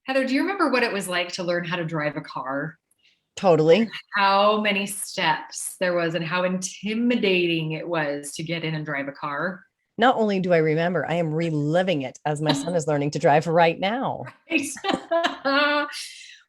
Heather, do you remember what it was like to learn how to drive a car? Totally. How many steps there was and how intimidating it was to get in and drive a car? Not only do I remember, I am reliving it as my son is learning to drive right now.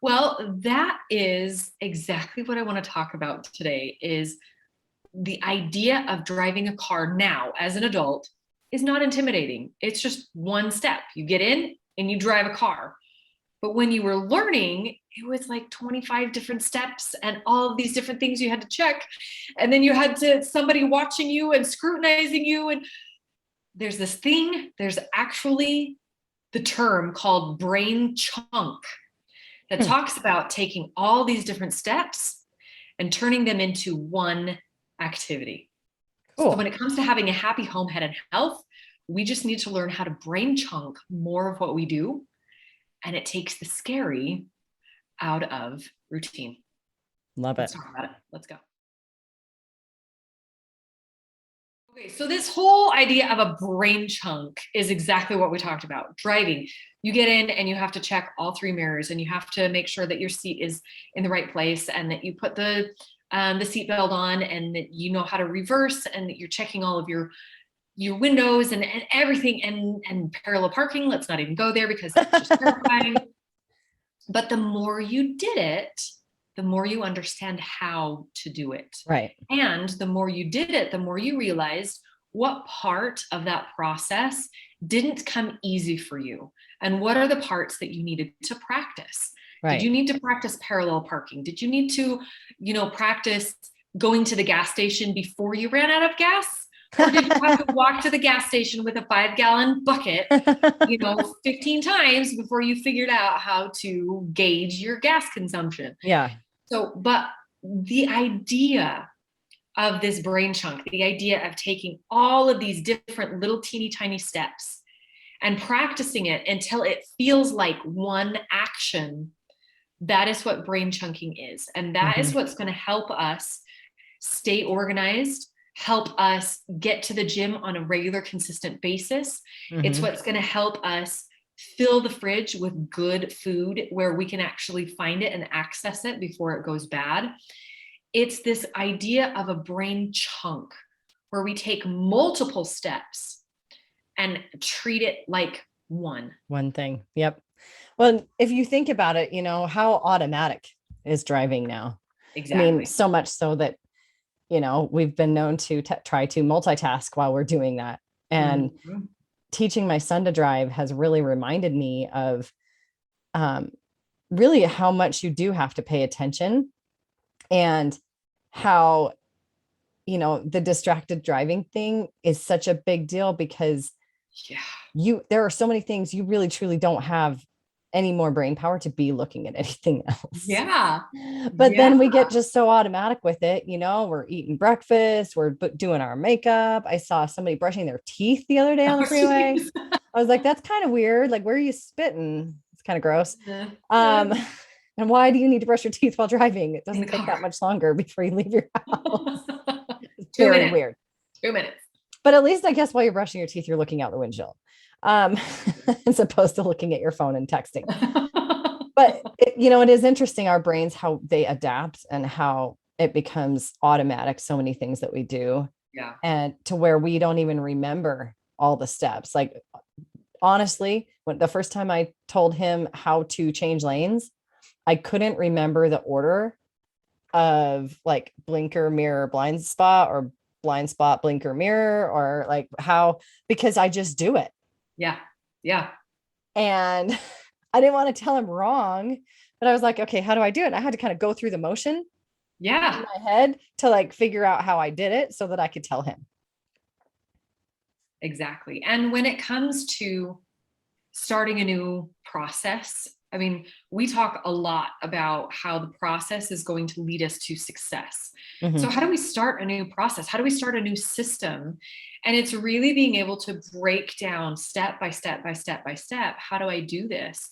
Well, that is exactly what I want to talk about today is the idea of driving a car now as an adult is not intimidating. It's just one step. You get in and you drive a car. But when you were learning, it was like 25 different steps and all of these different things you had to check. And then you had to somebody watching you and scrutinizing you. And there's actually the term called brain chunk that Hmm, talks about taking all these different steps and turning them into one activity. So when cool. it comes to having a happy home, head, and health, we just need to learn how to brain chunk more of what we do. And it takes the scary out of routine. Love Let's it. talk about it. Let's go. Okay, so this whole idea of a brain chunk is exactly what we talked about. Driving, you get in and you have to check all three mirrors, and you have to make sure that your seat is in the right place, and that you put the seatbelt on, and that you know how to reverse, and that you're checking all of your windows and everything, and parallel parking. Let's not even go there because that's just terrifying. But the more you did it, the more you understand how to do it. Right. And the more you did it, the more you realized what part of that process didn't come easy for you. And what are the parts that you needed to practice? Did Right. you need to practice parallel parking? Did you need to, practice going to the gas station before you ran out of gas? Or did you have to walk to the gas station with a 5 gallon bucket 15 times before you figured out how to gauge your gas consumption? Yeah. So, but the idea of this brain chunk, the idea of taking all of these different little teeny tiny steps and practicing it until it feels like one action, that is what brain chunking is. And that is Hmm. what's going to help us stay organized, help us get to the gym on a regular, consistent basis. It's Hmm. what's going to help us fill the fridge with good food where we can actually find it and access it before it goes bad. It's this idea of a brain chunk where we take multiple steps and treat it like one. One thing. Yep. Well, if you think about it, how automatic is driving now? I mean, Exactly. so much so that, we've been known to try to multitask while we're doing that. And Mhm. teaching my son to drive has really reminded me of um, really how much you do have to pay attention and how the distracted driving thing is such a big deal because Yeah. there are so many things you really truly don't have any more brain power to be looking at anything else. Yeah. But Yeah. then we get just so automatic with it. We're eating breakfast, we're doing our makeup. I saw somebody brushing their teeth the other day on Oh, the freeway. geez. I was like, that's kind of weird. Like, where are you spitting? It's kind of gross. Yeah. um and why do you need to brush your teeth while driving? It In the doesn't take that car. much longer before you leave your house. It's two very minutes. weird. 2 minutes. But at least I guess while you're brushing your teeth, you're looking out the windshield, um, as opposed to looking at your phone and texting. But it is interesting our brains, how they adapt and how it becomes automatic. So many things that we do, Yeah. and to where we don't even remember all the steps. Like, honestly, when the first time I told him how to change lanes, I couldn't remember the order of like blinker, mirror, blind spot, or blind spot, blinker, mirror, or like how, because I just do it. Yeah. Yeah. And I didn't want to tell him wrong, but I was like, okay, how do I do it? And I had to kind of go through the motion in Yeah. my head to like figure out how I did it so that I could tell him. Exactly. And when it comes to starting a new process, I mean, we talk a lot about how the process is going to lead us to success. So, Hmm. how do we start a new process? How do we start a new system? And it's really being able to break down step by step by step by step. How do I do this?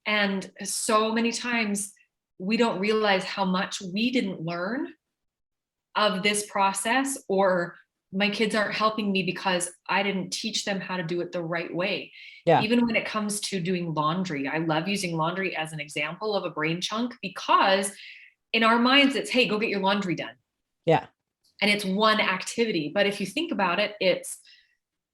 And so many times we don't realize how much we didn't learn of this process or my kids aren't helping me because I didn't teach them how to do it the right way. Yeah. Even when it comes to doing laundry, I love using laundry as an example of a brain chunk, because in our minds, it's, hey, go get your laundry done. Yeah. And it's one activity. But if you think about it, it's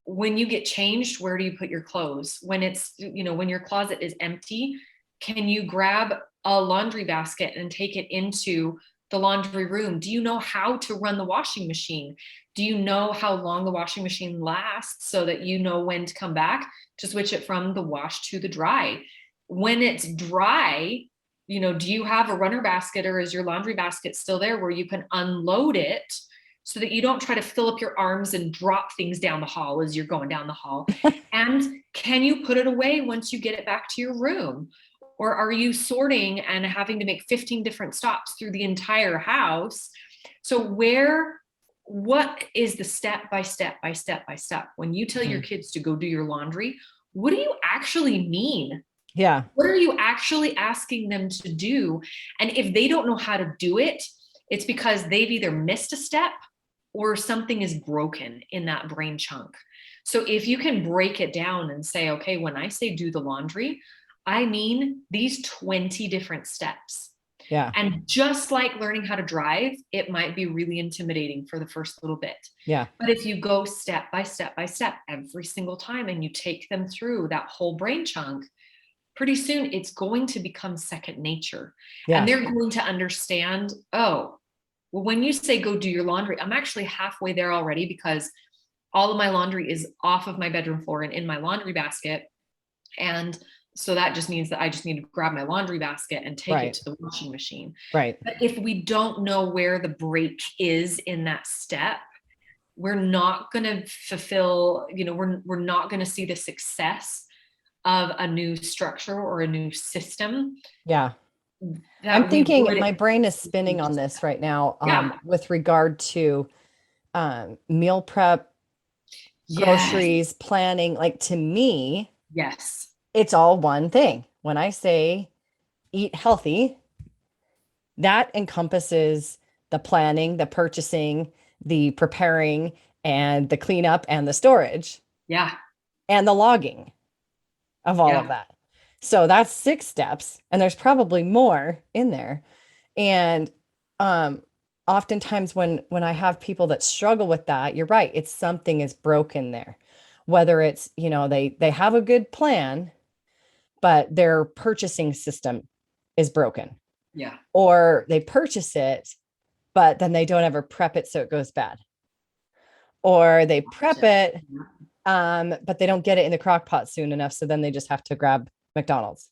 when you get changed, where do you put your clothes? When it's, when your closet is empty, can you grab a laundry basket and take it into the laundry room? Do you know how to run the washing machine? Do you know how long the washing machine lasts so that you know when to come back to switch it from the wash to the dry? When it's dry, do you have a runner basket, or is your laundry basket still there where you can unload it so that you don't try to fill up your arms and drop things down the hall as you're going down the hall? And can you put it away once you get it back to your room? Or are you sorting and having to make 15 different stops through the entire house? So what is the step by step by step by step? When you tell your kids to go do your laundry, what do you actually mean? Yeah. What are you actually asking them to do? And if they don't know how to do it, it's because they've either missed a step or something is broken in that brain chunk. So if you can break it down and say, okay, when I say do the laundry, I mean these 20 different steps. Yeah. And just like learning how to drive, it might be really intimidating for the first little bit. Yeah. But if you go step by step by step every single time and you take them through that whole brain chunk, pretty soon it's going to become second nature. Yeah. And they're going to understand, oh, well, when you say go do your laundry, I'm actually halfway there already, because all of my laundry is off of my bedroom floor and in my laundry basket. And so that just means that I just need to grab my laundry basket and take it to the washing machine. Right. But if we don't know where the break is in that step, we're not going to fulfill, we're not going to see the success of a new structure or a new system. Yeah. I'm thinking my brain is spinning on this right now, with regard to meal prep, groceries, planning. Like, to me, yes, it's all one thing. When I say eat healthy, that encompasses the planning, the purchasing, the preparing, and the cleanup and the storage. Yeah. And the logging of all of that. So that's 6 steps, and there's probably more in there. And oftentimes when I have people that struggle with that, you're right, it's something is broken there. Whether it's, they have a good plan, but their purchasing system is broken. Yeah. Or they purchase it, but then they don't ever prep it so it goes bad. Or they prep it, but they don't get it in the crock pot soon enough, so then they just have to grab McDonald's.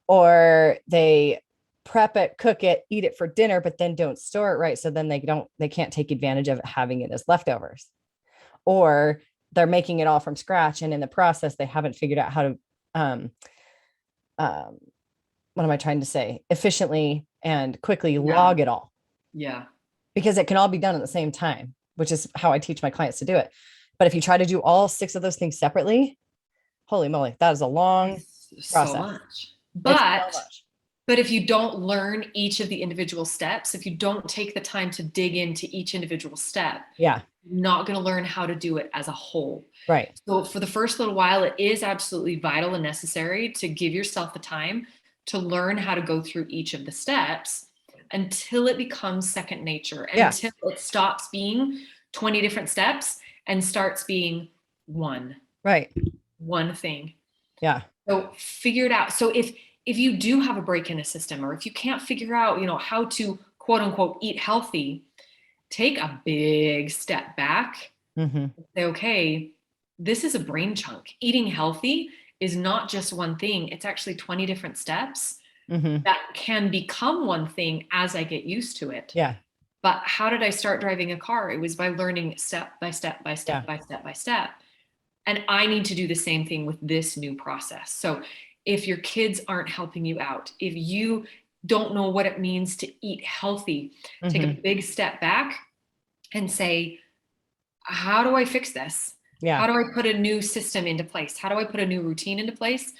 Or they prep it, cook it, eat it for dinner, but then don't store it right, so then they can't take advantage of it, having it as leftovers. Or they're making it all from scratch, and in the process they haven't figured out how to what am I trying to say, efficiently and quickly log it all. Yeah. Because it can all be done at the same time, which is how I teach my clients to do it. But if you try to do all 6 of those things separately, holy moly, that is a long process. So much. But if you don't learn each of the individual steps, if you don't take the time to dig into each individual step, you're not going to learn how to do it as a whole. Right. So for the first little while, it is absolutely vital and necessary to give yourself the time to learn how to go through each of the steps until it becomes second nature, until it stops being 20 different steps and starts being one thing. Yeah. So figure it out. So if you do have a break in a system, or if you can't figure out, how to quote unquote eat healthy, take a big step back and say, okay, this is a brain chunk. Eating healthy is not just one thing. It's actually 20 different steps that can become one thing as I get used to it. Yeah. But how did I start driving a car? It was by learning step by step by step by step by step. And I need to do the same thing with this new process. So if your kids aren't helping you out, if you don't know what it means to eat healthy, take a big step back and say, how do I fix this? How do I put a new system into place? How do I put a new routine into place?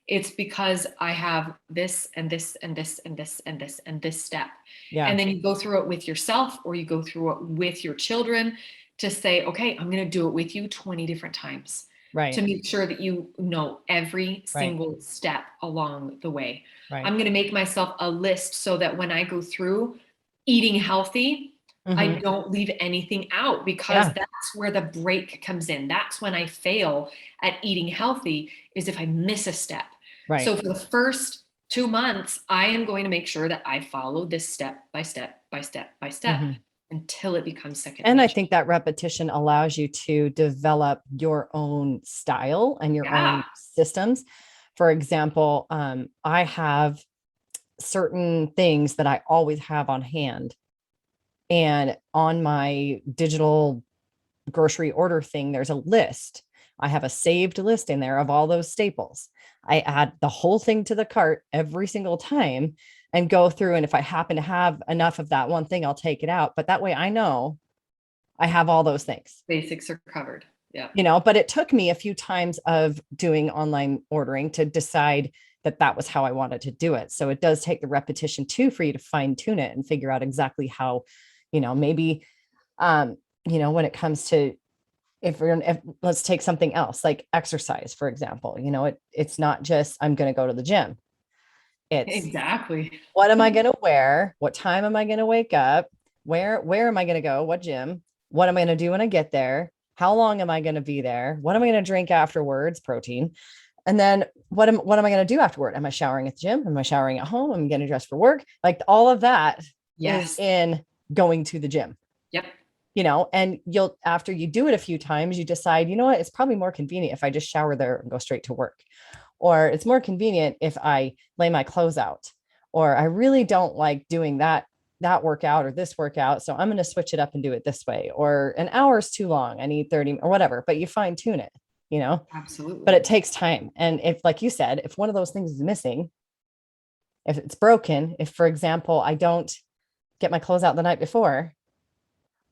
It's because I have this and this and this and this and this and this step. And then you go through it with yourself, or you go through it with your children to say, okay, I'm going to do it with you 20 different times to Right. make sure that you know every Right. single step along the way. Right. I'm going to make myself a list so that when I go through eating healthy, I Mhm. don't leave anything out, because Yeah. that's where the break comes in. That's when I fail at eating healthy, is if I miss a step. Right. So for the first 2 months, I am going to make sure that I follow this step by step by step by step Mhm. until it becomes second And I nature. think that repetition allows you to develop your own style and your Yeah. own systems. For example, I have certain things that I always have on hand. And on my digital grocery order thing, there's a list. I have a saved list in there of all those staples. I add the whole thing to the cart every single time and go through. And if I happen to have enough of that one thing, I'll take it out. But that way I know I have all those things, Basics are covered. Yeah. but it took me a few times of doing online ordering to decide that that was how I wanted to do it. So it does take the repetition too for you to fine tune it and figure out exactly how, maybe, when it comes to, if let's take something else like exercise, for example, it's not just I'm going to go to the gym. It's Exactly. what am I going to wear? What time am I going to wake up? Where am I going to go? What gym? What am I going to do when I get there? How long am I going to be there? What am I going to drink afterwards? Protein. And then what am I going to do afterward? Am I showering at the gym? Am I showering at home? I'm getting dressed for work. Like all of that is Yes. in going to the gym. Yep. And after you do it a few times, you decide, what, it's probably more convenient if I just shower there and go straight to work. Or it's more convenient if I lay my clothes out. Or I really don't like doing that workout or this workout. So I'm going to switch it up and do it this way. Or an hour is too long. I need 30 or whatever, but you fine tune it. But Absolutely. it takes time. And if, like you said, if one of those things is missing, if it's broken, if, for example, I don't get my clothes out the night before,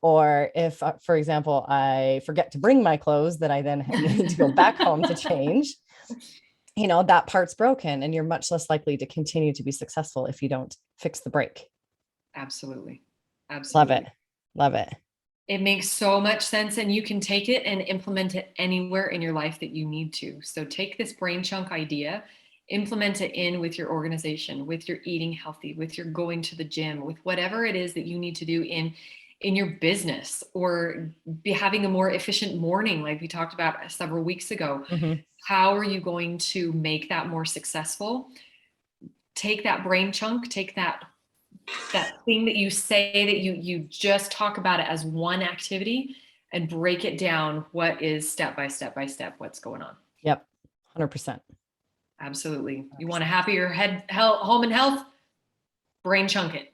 or if, for example, I forget to bring my clothes that I then need to go back home to change, that part's broken, and you're much less likely to continue to be successful if you don't fix the break. Absolutely. Love it. Absolutely. Love it. It makes so much sense, and you can take it and implement it anywhere in your life that you need to. So take this brain chunk idea, implement it in with your organization, with your eating healthy, with your going to the gym, with whatever it is that you need to do in your business, or be having a more efficient morning like we talked about several weeks ago. Mm-hmm. How are you going to make that more successful? Take that brain chunk, take that thing that you say that you just talk about it as one activity, and break it down. What is step by step by step, what's going on? Yep. 100%. Absolutely. You want a happier home and health, brain chunk it.